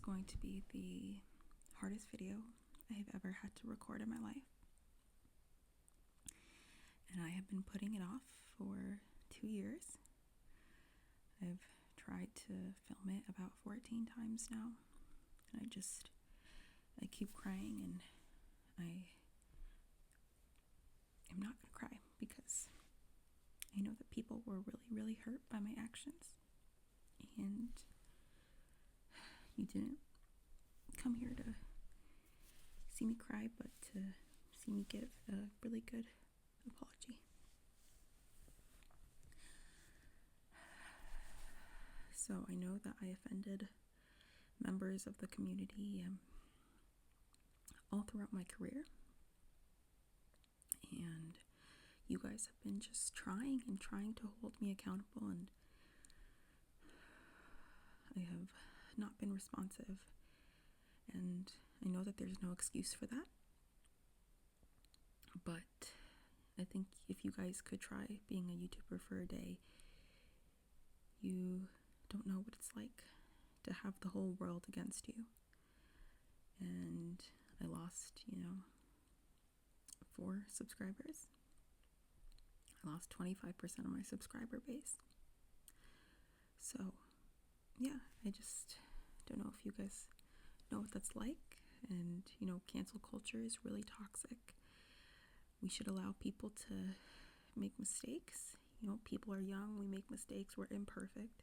going to be the hardest video I have ever had to record in my life. And I have been putting it off for 2 years. I've tried to film it about 14 times now. And I keep crying, and I am not going to cry because I know that people were really, really hurt by my actions. And you didn't come here to see me cry, but to see me give a really good apology. So I know that I offended members of the community all throughout my career. And you guys have been just trying to hold me accountable, and I have not been responsive. And I know that there's no excuse for that. But I think if you guys could try being a YouTuber for a day, you don't know what it's like to have the whole world against you. And I lost, 4 subscribers. I lost 25% of my subscriber base. So, yeah, I just don't know if you guys know what that's like. And, cancel culture is really toxic. We should allow people to make mistakes. People are young, we make mistakes, we're imperfect.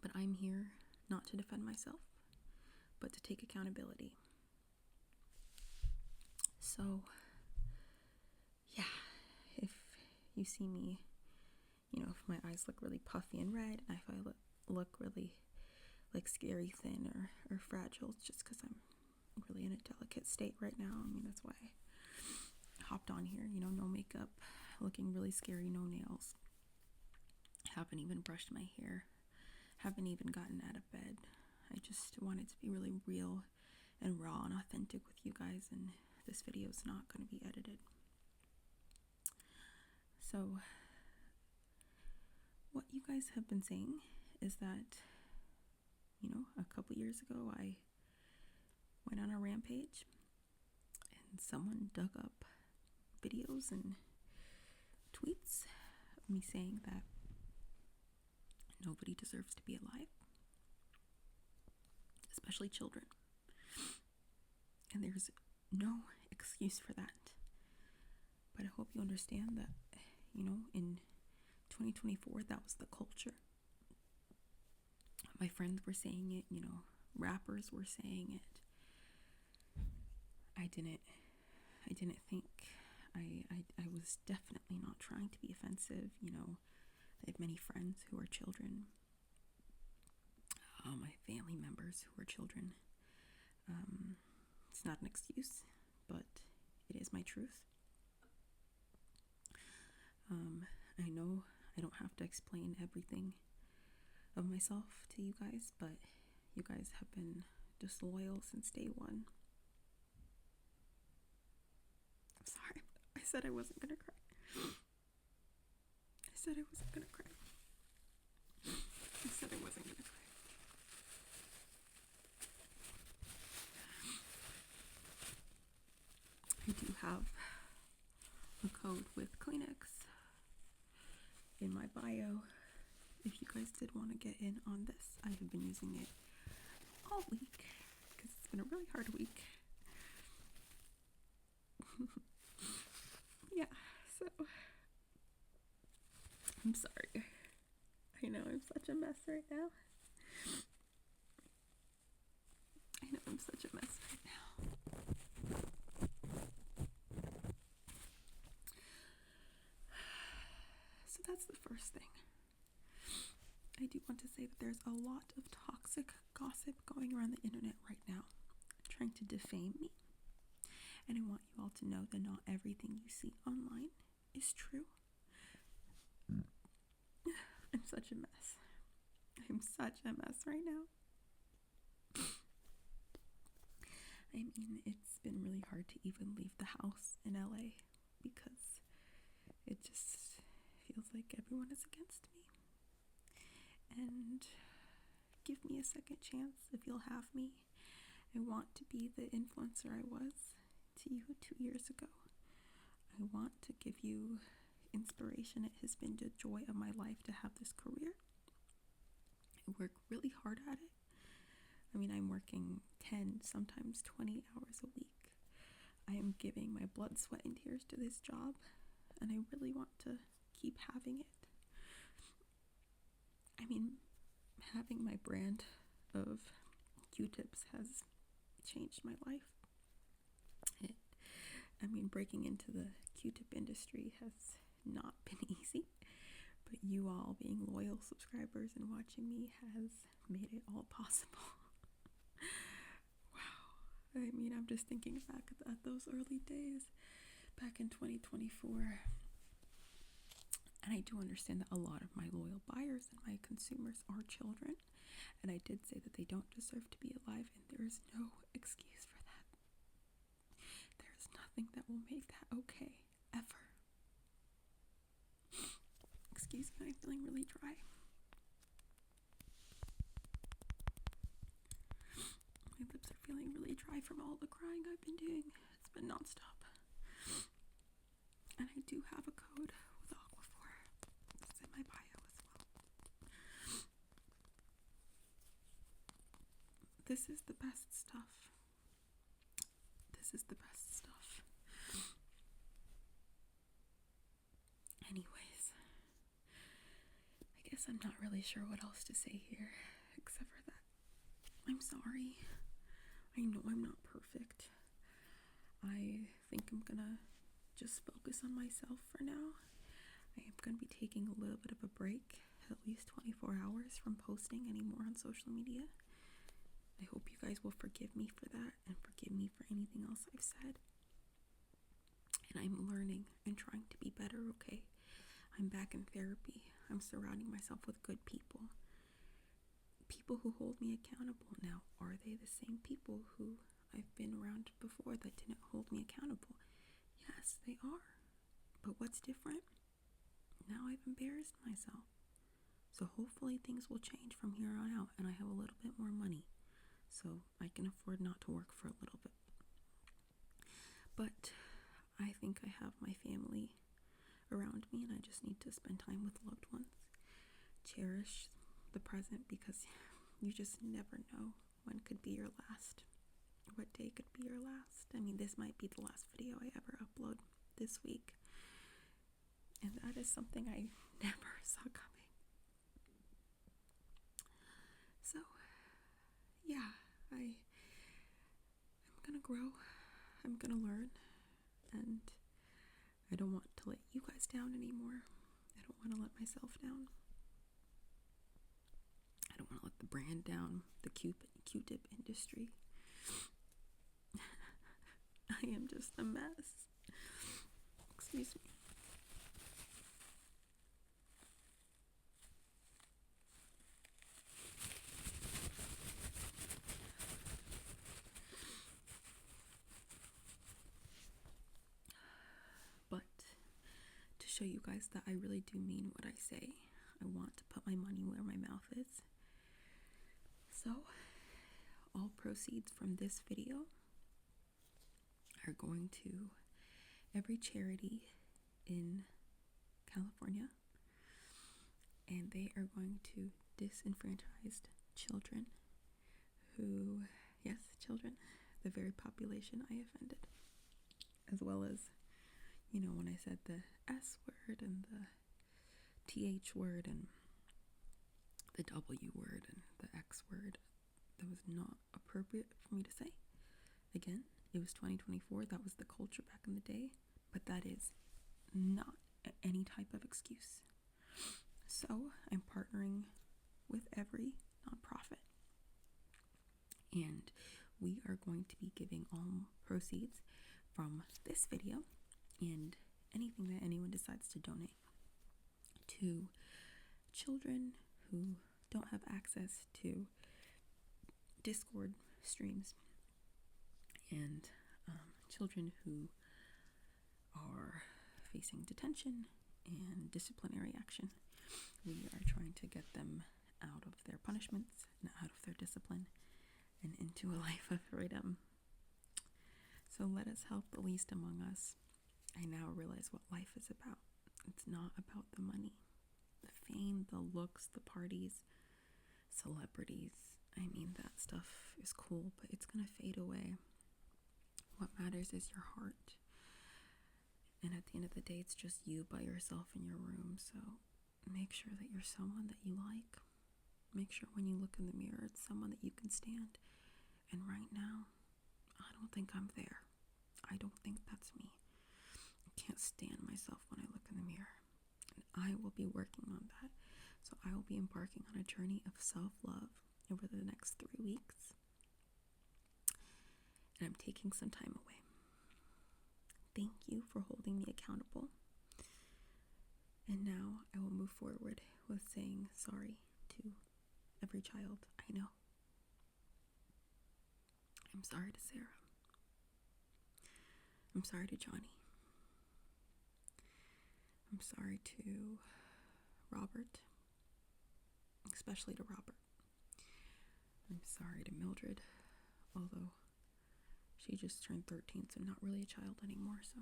But I'm here not to defend myself, but to take accountability. So, yeah, if you see me, if my eyes look really puffy and red, and if I look really like scary thin or fragile, it's just because I'm really in a delicate state right now. That's why I hopped on here, no makeup, looking really scary, no nails. Haven't even brushed my hair. Haven't even gotten out of bed. I just wanted to be really real and raw and authentic with you guys, and this video is not going to be edited. So, what you guys have been saying is that, a couple years ago I went on a rampage, and someone dug up videos and tweets of me saying that nobody deserves to be alive, especially children. And there's no excuse for that. But I hope you understand that, in 2024, that was the culture. My friends were saying it, rappers were saying it. I didn't think, I was definitely not trying to be offensive. I have many friends who are children, my family members who are children. It's not an excuse, but it is my truth. I know I don't have to explain everything of myself to you guys, but you guys have been disloyal since day one. I'm sorry. I said I wasn't gonna cry. I said I wasn't gonna cry. I do have a code with Kleenex in my bio. If you guys did want to get in on this, I have been using it all week because it's been a really hard week. Yeah, so I'm sorry. I know I'm such a mess right now. So that's the first thing. I do want to say that there's a lot of toxic gossip going around the internet right now, trying to defame me. And I want you all to know that not everything you see online is true. I'm such a mess. I'm such a mess right now. It's been really hard to even leave the house in LA because it just feels like everyone is against me. And give me a second chance if you'll have me. I want to be the influencer I was to you 2 years ago. I want to give you inspiration. It has been the joy of my life to have this career. I work really hard at it. I mean, I'm working 10, sometimes 20 hours a week. I am giving my blood, sweat, and tears to this job, and I really want to keep having it. I mean, having my brand of Q-tips has changed my life. Breaking into the Q-tip industry has not been easy, but you all being loyal subscribers and watching me has made it all possible. Wow. I mean, I'm just thinking back at those early days back in 2024. And I do understand that a lot of my loyal buyers and my consumers are children. And I did say that they don't deserve to be alive, and there is no excuse for that. There's nothing that will make that okay, ever. Excuse me, I'm feeling really dry. My lips are feeling really dry from all the crying I've been doing. It's been nonstop. And I do have a code with Aquaphor. It's in my bio as well. This is the best stuff. This is the best stuff. Anyways, I guess I'm not really sure what else to say here, except for that I'm sorry. I know I'm not perfect. I think I'm gonna just focus on myself for now. I am gonna be taking a little bit of a break, at least 24 hours from posting anymore on social media. I hope you guys will forgive me for that and forgive me for anything else I've said. And I'm learning and trying to be better, okay? I'm back in therapy. I'm surrounding myself with good people. People who hold me accountable. Now, are they the same people who I've been around before that didn't hold me accountable? Yes, they are. But what's different? Now I've embarrassed myself. So hopefully things will change from here on out and I have a little bit more money. So I can afford not to work for a little bit. But I think I have my family around me and I just need to spend time with loved ones. Cherish the present because you just never know when could be your last. What day could be your last. I mean, this might be the last video I ever upload this week. And that is something I never saw coming. So, yeah, I'm gonna grow. I'm gonna learn. And I don't want to let you guys down anymore. I don't want to let myself down. I don't want to let the brand down, the Q-tip industry. I am just a mess. Excuse me. But to show you guys that I really do mean what I say, I want to put my money where my mouth is. So, all proceeds from this video are going to every charity in California, and they are going to disenfranchised children who, yes, children, the very population I offended, as well as, you know, when I said the S word and the TH word and the W word and the X word, that was not appropriate for me to say. Again, it was 2024, that was the culture back in the day, but that is not any type of excuse. So I'm partnering with every nonprofit, and we are going to be giving all proceeds from this video and anything that anyone decides to donate to children who don't have access to Discord streams and children who are facing detention and disciplinary action. We are trying to get them out of their punishments and out of their discipline and into a life of freedom. So let us help the least among us. I now realize what life is about. It's not about the money, the fame, the looks, the parties, celebrities. I mean, that stuff is cool, but it's gonna fade away. What matters is your heart. And at the end of the day, it's just you by yourself in your room. So make sure that you're someone that you like. Make sure when you look in the mirror, it's someone that you can stand. And right now, I don't think I'm there. I don't think that's me. I can't stand myself when I look in the mirror. And I will be working on that. So I will be embarking on a journey of self-love over the next 3 weeks. And I'm taking some time away. Thank you for holding me accountable. And now I will move forward with saying sorry to every child I know. I'm sorry to Sarah. I'm sorry to Johnny. I'm sorry to Robert, especially to Robert. I'm sorry to Mildred, although she just turned 13, so not really a child anymore, so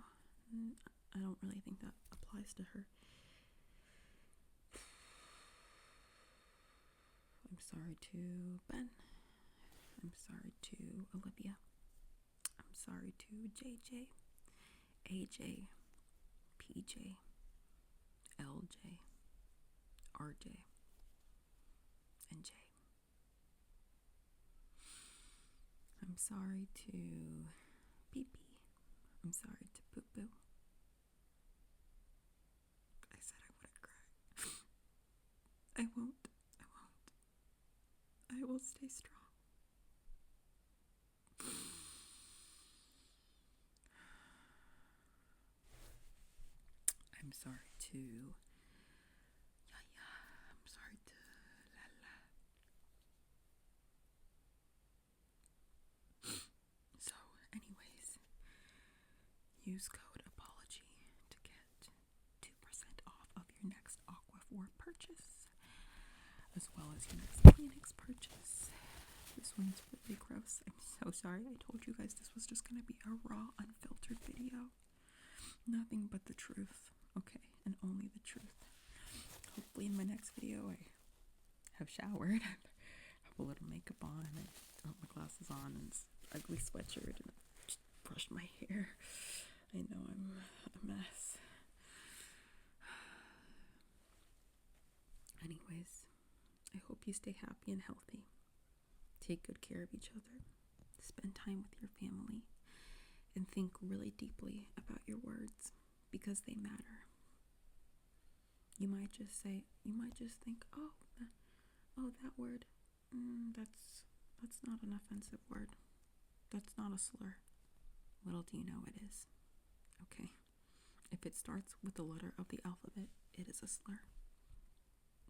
I don't really think that applies to her. I'm sorry to Ben. I'm sorry to Olivia. I'm sorry to JJ, AJ, PJ, LJ, RJ, and J. I'm sorry to Pee Pee. I'm sorry to Poo Poo. I said I wouldn't cry. I won't. I will stay strong. I'm sorry to Yaya. I'm sorry to Lala. So, anyways, use code apology to get 2% off of your next Aquaphor purchase, as well as your next Kleenex purchase. This one's really gross. I'm so sorry. I told you guys this was just gonna be a raw, unfiltered video. Nothing but the truth. Okay, and only the truth. Hopefully in my next video I have showered, I have a little makeup on, and I have my glasses on, and this ugly sweatshirt, and just brushed my hair. I know I'm a mess. Anyways, I hope you stay happy and healthy. Take good care of each other. Spend time with your family. And think really deeply about your words, because they matter. You might just think, that word, that's not an offensive word. That's not a slur. Little do you know it is. Okay. If it starts with the letter of the alphabet, it is a slur.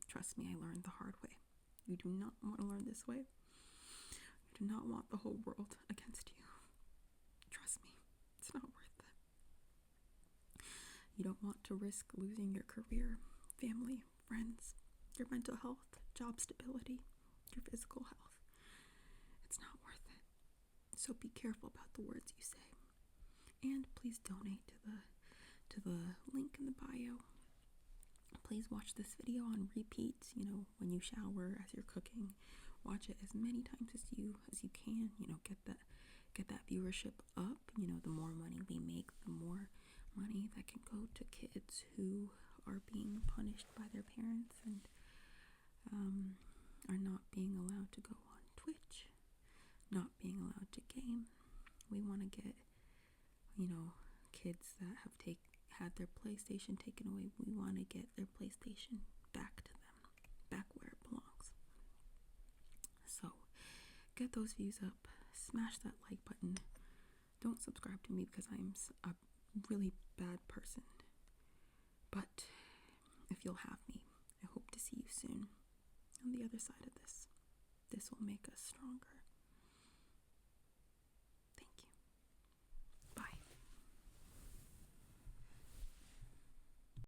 Trust me, I learned the hard way. You do not want to learn this way. You do not want the whole world against you. Trust me, it's not worth it. You don't want to risk losing your career, family, friends, your mental health, job stability, your physical health. It's not worth it. So be careful about the words you say. And please donate to the link in the bio. Please watch this video on repeat, when you shower, as you're cooking. Watch it as many times as you can, get that viewership up. The more money we make, the more money that can go to kids who are being punished by their parents and are not being allowed to go on Twitch, not being allowed to game. We want to get, kids that have had their PlayStation taken away. We want to get their PlayStation back to them, back where it belongs. So get those views up, smash that like button. Don't subscribe to me because I'm a really bad person. But if you'll have me, I hope to see you soon on the other side of this. This will make us stronger.